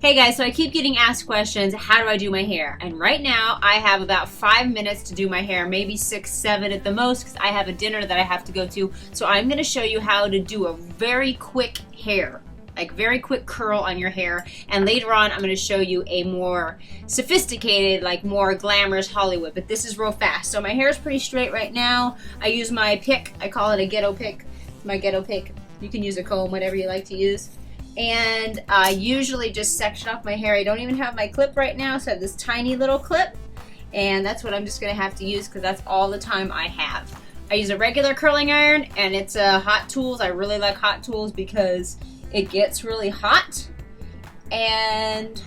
Hey guys, so I keep getting asked questions, how do I do my hair? And right now I have about 5 minutes to do my hair, maybe 6, 7 at the most, because I have a dinner that I have to go to. So I'm going to show you how to do a very quick hair, like very quick curl on your hair. And later on I'm going to show you a more sophisticated, like more glamorous Hollywood, but this is real fast. So my hair is pretty straight right now. I use my pick, I call it a ghetto pick, my ghetto pick. You can use a comb, whatever you like to use. And I usually just section off my hair. I don't even have my clip right now, so I have this tiny little clip, and that's what I'm just gonna have to use because that's all the time I have. I use a regular curling iron, and it's a Hot Tools. I really like Hot Tools because it gets really hot. And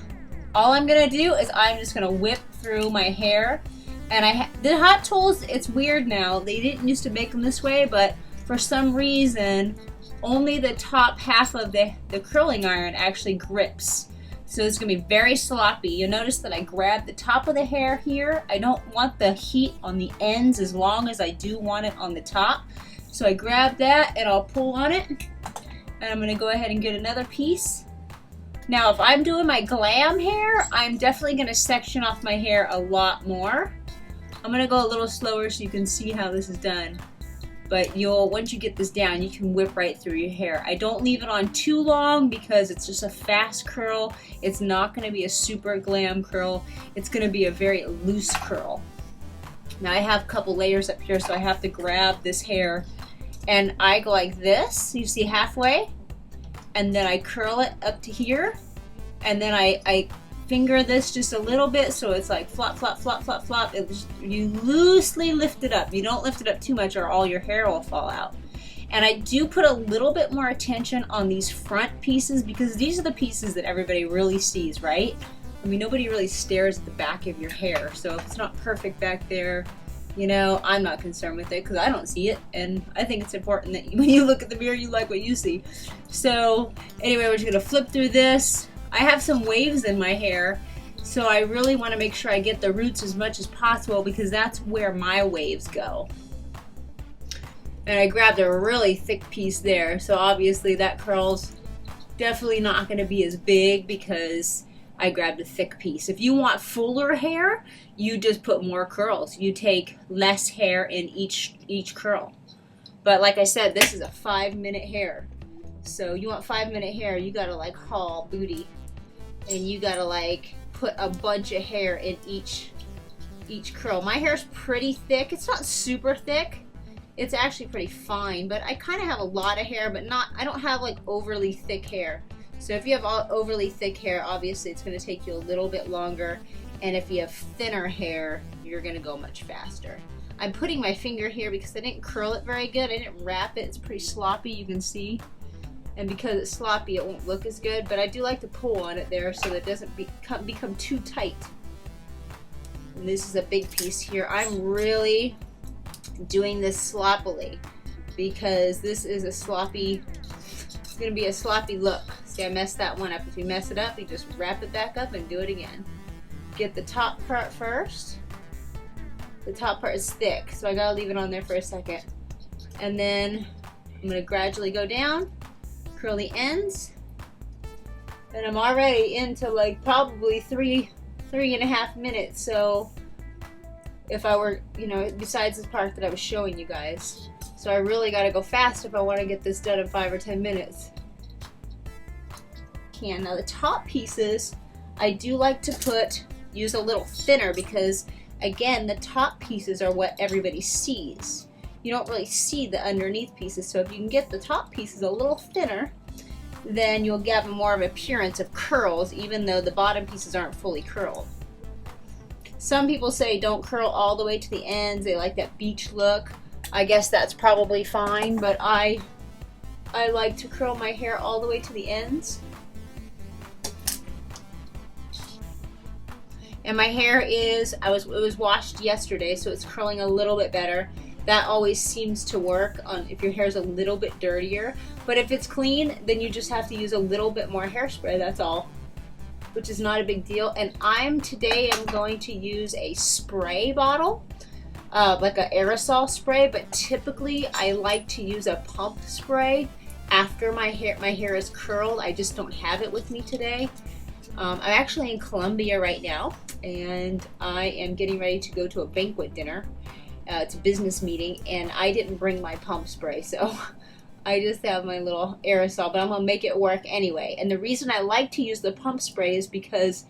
all I'm gonna do is I'm just gonna whip through my hair. And the Hot Tools, it's weird now. They didn't used to make them this way, but for some reason, only the top half of the curling iron actually grips. So it's gonna be very sloppy. You'll notice that I grab the top of the hair here. I don't want the heat on the ends as long as I do want it on the top. So I grab that and I'll pull on it. And I'm gonna go ahead and get another piece. Now if I'm doing my glam hair, I'm definitely gonna section off my hair a lot more. I'm gonna go a little slower so you can see how this is done. But once you get this down, you can whip right through your hair. I don't leave it on too long because it's just a fast curl. It's not gonna be a super glam curl. It's gonna be a very loose curl. Now I have a couple layers up here, so I have to grab this hair and I go like this, you see halfway, and then I curl it up to here, and then I finger this just a little bit so it's like flop, flop, flop, flop, flop. You loosely lift it up. You don't lift it up too much or all your hair will fall out. And I do put a little bit more attention on these front pieces because these are the pieces that everybody really sees, right? I mean, nobody really stares at the back of your hair. So if it's not perfect back there, you know, I'm not concerned with it because I don't see it. And I think it's important that when you look at the mirror, you like what you see. So anyway, we're just gonna flip through this. I have some waves in my hair, so I really want to make sure I get the roots as much as possible because that's where my waves go. And I grabbed a really thick piece there, so obviously that curl's definitely not going to be as big because I grabbed a thick piece. If you want fuller hair, you just put more curls. You take less hair in each curl. But like I said, this is a 5-minute hair. So you want 5-minute hair, you gotta like haul booty. And you gotta like put a bunch of hair in each curl. My hair's pretty thick. It's not super thick. It's actually pretty fine, but I kind of have a lot of hair, but I don't have like overly thick hair. So if you have overly thick hair, obviously it's gonna take you a little bit longer. And if you have thinner hair, you're gonna go much faster. I'm putting my finger here because I didn't curl it very good. I didn't wrap it. It's pretty sloppy, you can see. And because it's sloppy, it won't look as good, but I do like to pull on it there so that it doesn't become too tight. And this is a big piece here. I'm really doing this sloppily because this is it's gonna be a sloppy look. See, I messed that one up. If you mess it up, you just wrap it back up and do it again. Get the top part first. The top part is thick, so I gotta leave it on there for a second. And then I'm gonna gradually go down. Curl the ends, and I'm already into like probably three and a half minutes. So if I were, you know, besides this part that I was showing you guys, so I really got to go fast if I want to get this done in 5 or 10 minutes. Now the top pieces, I do like to use a little thinner because again, the top pieces are what everybody sees. You don't really see the underneath pieces, so if you can get the top pieces a little thinner, then you'll get more of an appearance of curls, even though the bottom pieces aren't fully curled. Some people say don't curl all the way to the ends. They like that beach look. I guess that's probably fine, but I like to curl my hair all the way to the ends. And my hair it was washed yesterday, so it's curling a little bit better. That always seems to work on if your hair's a little bit dirtier. But if it's clean, then you just have to use a little bit more hairspray, that's all. Which is not a big deal. And today I'm going to use a spray bottle, like an aerosol spray, but typically I like to use a pump spray after my hair is curled. I just don't have it with me today. I'm actually in Colombia right now, and I am getting ready to go to a banquet dinner. It's a business meeting, and I didn't bring my pump spray, so I just have my little aerosol, but I'm gonna make it work anyway. And the reason I like to use the pump spray is because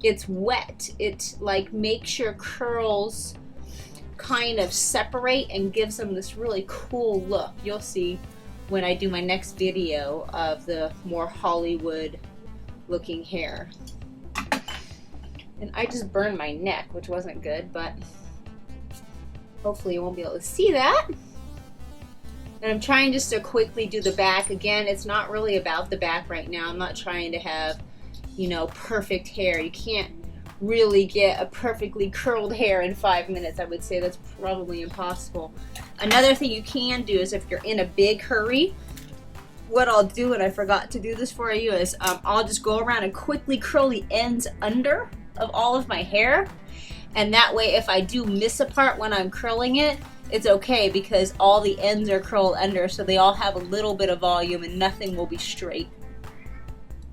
it's wet. It like makes your curls kind of separate and gives them this really cool look. You'll see when I do my next video of the more Hollywood looking hair. And I just burned my neck, which wasn't good, but hopefully you won't be able to see that. And I'm trying just to quickly do the back. Again, it's not really about the back right now. I'm not trying to have, you know, perfect hair. You can't really get a perfectly curled hair in 5 minutes. I would say that's probably impossible. Another thing you can do is if you're in a big hurry, what I'll do, and I forgot to do this for you, is I'll just go around and quickly curl the ends under of all of my hair. And that way, if I do miss a part when I'm curling it, it's okay because all the ends are curled under, so they all have a little bit of volume and nothing will be straight.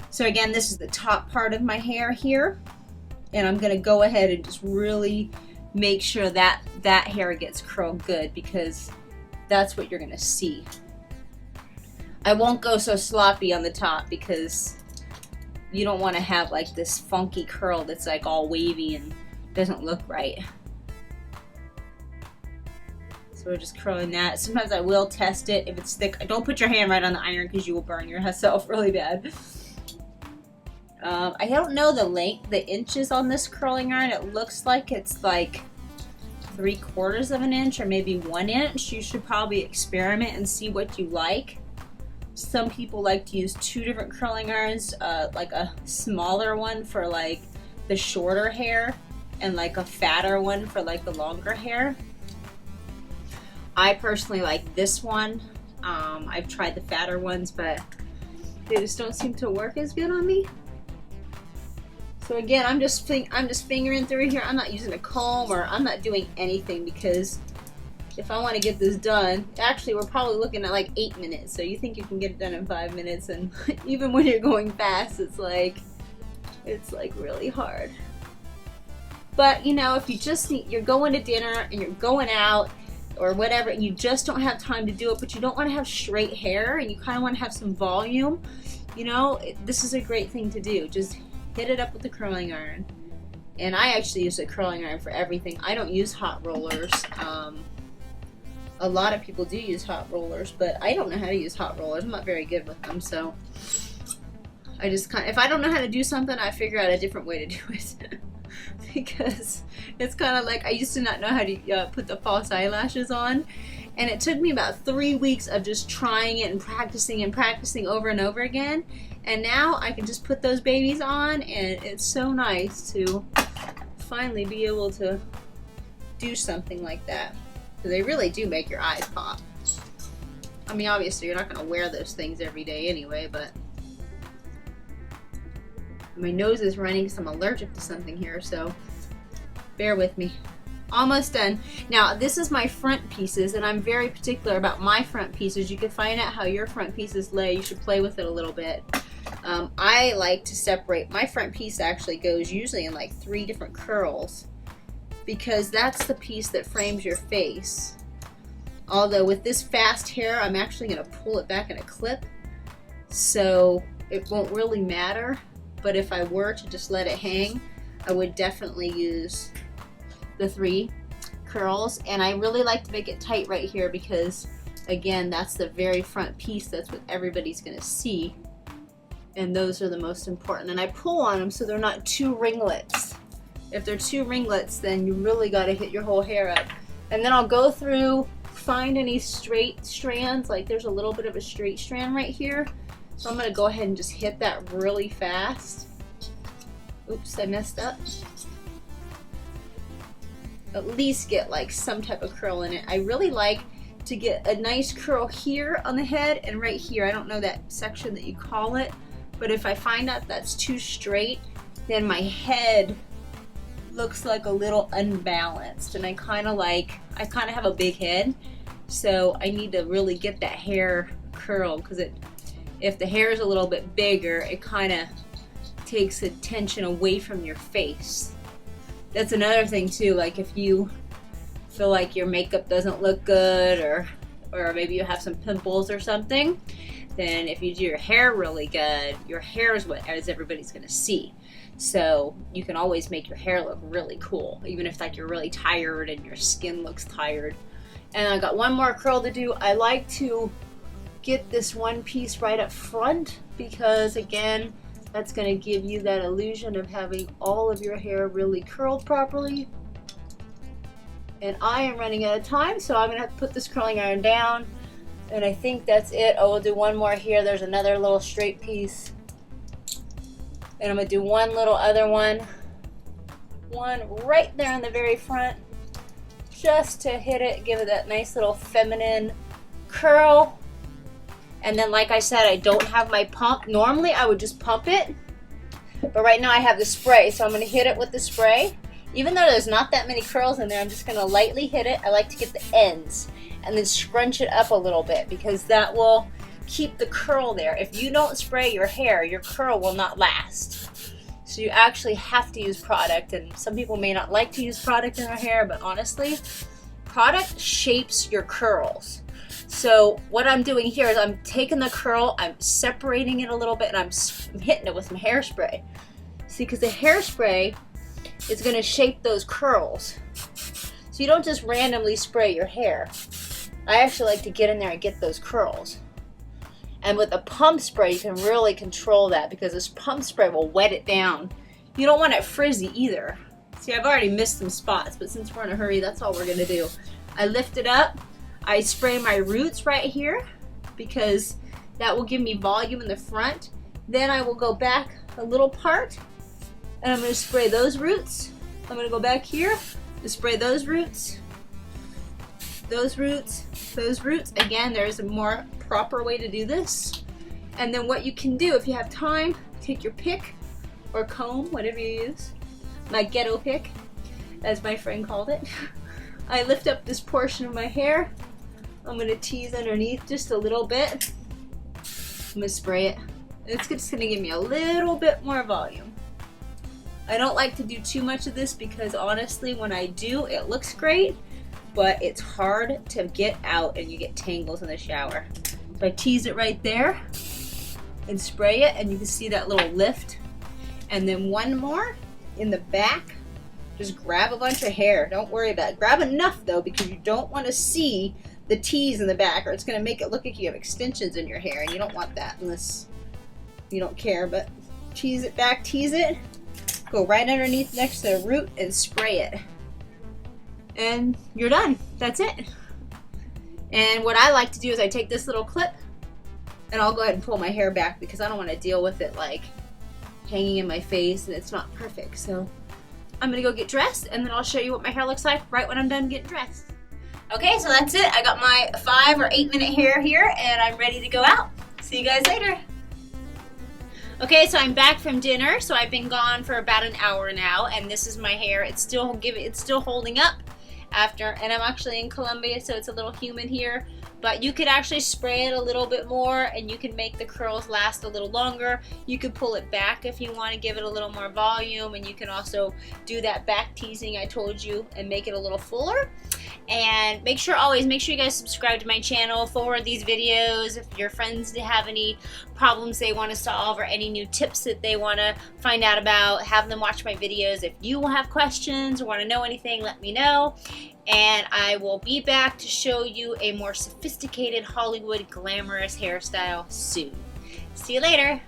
So again, this is the top part of my hair here. And I'm gonna go ahead and just really make sure that that hair gets curled good, because that's what you're gonna see. I won't go so sloppy on the top because you don't want to have like this funky curl that's like all wavy and doesn't look right. So we're just curling that. Sometimes I will test it if it's thick. Don't put your hand right on the iron because you will burn yourself really bad. I don't know the length, the inches on this curling iron. It looks like it's like 3/4 of an inch or maybe 1 inch. You should probably experiment and see what you like. Some people like to use 2 different curling irons, like a smaller one for like the shorter hair and like a fatter one for like the longer hair. I personally like this one. I've tried the fatter ones, but they just don't seem to work as good on me. So again, I'm just fingering through here. I'm not using a comb or I'm not doing anything, because if I want to get this done, actually we're probably looking at like 8 minutes. So you think you can get it done in 5 minutes, and even when you're going fast, it's like really hard. But you know, if you just you're going to dinner and you're going out or whatever, and you just don't have time to do it, but you don't want to have straight hair and you kind of want to have some volume, you know, this is a great thing to do. Just hit it up with the curling iron. And I actually use a curling iron for everything. I don't use hot rollers. A lot of people do use hot rollers, but I don't know how to use hot rollers. I'm not very good with them, so I just if I don't know how to do something, I figure out a different way to do it. Because it's kind of like I used to not know how to put the false eyelashes on, and it took me about 3 weeks of just trying it and practicing over and over again, and now I can just put those babies on, and it's so nice to finally be able to do something like that. So they really do make your eyes pop. I mean, obviously you're not going to wear those things every day anyway, but my nose is running because I'm allergic to something here, so bear with me. Almost done. Now, this is my front pieces, and I'm very particular about my front pieces. You can find out how your front pieces lay. You should play with it a little bit. I like to separate. My front piece actually goes usually in like 3 different curls, because that's the piece that frames your face. Although with this fast hair, I'm actually going to pull it back in a clip, so it won't really matter. But if I were to just let it hang, I would definitely use the 3 curls. And I really like to make it tight right here because, again, that's the very front piece. That's what everybody's going to see. And those are the most important. And I pull on them so they're not 2 ringlets. If they're 2 ringlets, then you really got to hit your whole hair up. And then I'll go through, find any straight strands. Like there's a little bit of a straight strand right here. So I'm going to go ahead and just hit that really fast. Oops, I messed up. At least get like some type of curl in it. I really like to get a nice curl here on the head and right here. I don't know that section that you call it, but if I find out that's too straight, then my head looks like a little unbalanced, and I kind of have a big head, so I need to really get that hair curled, because if the hair is a little bit bigger, it kind of takes attention away from your face. That's another thing too, like if you feel like your makeup doesn't look good, or maybe you have some pimples or something, then if you do your hair really good, your hair is what everybody's gonna see. So you can always make your hair look really cool, even if like you're really tired and your skin looks tired. And I got one more curl to do. I like to get this one piece right up front because again, that's gonna give you that illusion of having all of your hair really curled properly. And I am running out of time, so I'm gonna have to put this curling iron down. And I think that's it. Oh, we'll do one more here. There's another little straight piece. And I'm gonna do one little other one. One right there on the very front. Just to hit it, give it that nice little feminine curl. And then like I said, I don't have my pump. Normally I would just pump it. But right now I have the spray, so I'm gonna hit it with the spray. Even though there's not that many curls in there, I'm just gonna lightly hit it. I like to get the ends and then scrunch it up a little bit because that will keep the curl there. If you don't spray your hair, your curl will not last. So you actually have to use product, and some people may not like to use product in their hair, but honestly, product shapes your curls. So what I'm doing here is I'm taking the curl, I'm separating it a little bit, and I'm hitting it with some hairspray. See, because the hairspray is going to shape those curls. So you don't just randomly spray your hair. I actually like to get in there and get those curls. And with a pump spray, you can really control that because this pump spray will wet it down. You don't want it frizzy either. See, I've already missed some spots, but since we're in a hurry, that's all we're gonna do. I lift it up, I spray my roots right here because that will give me volume in the front. Then I will go back a little part and I'm gonna spray those roots. I'm gonna go back here to spray those roots, those roots, those roots. Again, there's a more proper way to do this. And then what you can do, if you have time, take your pick or comb, whatever you use. My ghetto pick, as my friend called it. I lift up this portion of my hair. I'm gonna tease underneath just a little bit. I'm gonna spray it. It's just gonna give me a little bit more volume. I don't like to do too much of this because honestly, when I do, it looks great, but it's hard to get out and you get tangles in the shower. So I tease it right there and spray it, and you can see that little lift. And then one more in the back. Just grab a bunch of hair. Don't worry about it. Grab enough though, because you don't want to see the tease in the back, or it's going to make it look like you have extensions in your hair, and you don't want that unless you don't care. But tease it back, tease it. Go right underneath next to the root and spray it. And you're done. That's it. And what I like to do is I take this little clip and I'll go ahead and pull my hair back because I don't want to deal with it like hanging in my face and it's not perfect. So I'm gonna go get dressed and then I'll show you what my hair looks like right when I'm done getting dressed. Okay, so that's it. I got my 5 or 8 minute hair here and I'm ready to go out. See you guys later. Okay, so I'm back from dinner. So I've been gone for about an hour now, and this is my hair. It's still holding up after, and I'm actually in Colombia, so it's a little humid here. But you could actually spray it a little bit more, and you can make the curls last a little longer. You could pull it back if you want to give it a little more volume, and you can also do that back teasing I told you and make it a little fuller. And always make sure you guys subscribe to my channel, forward these videos if your friends have any problems they want to solve or any new tips that they want to find out about. Have them watch my videos. If you have questions or want to know anything, let me know. And I will be back to show you a more sophisticated Hollywood glamorous hairstyle soon. See you later.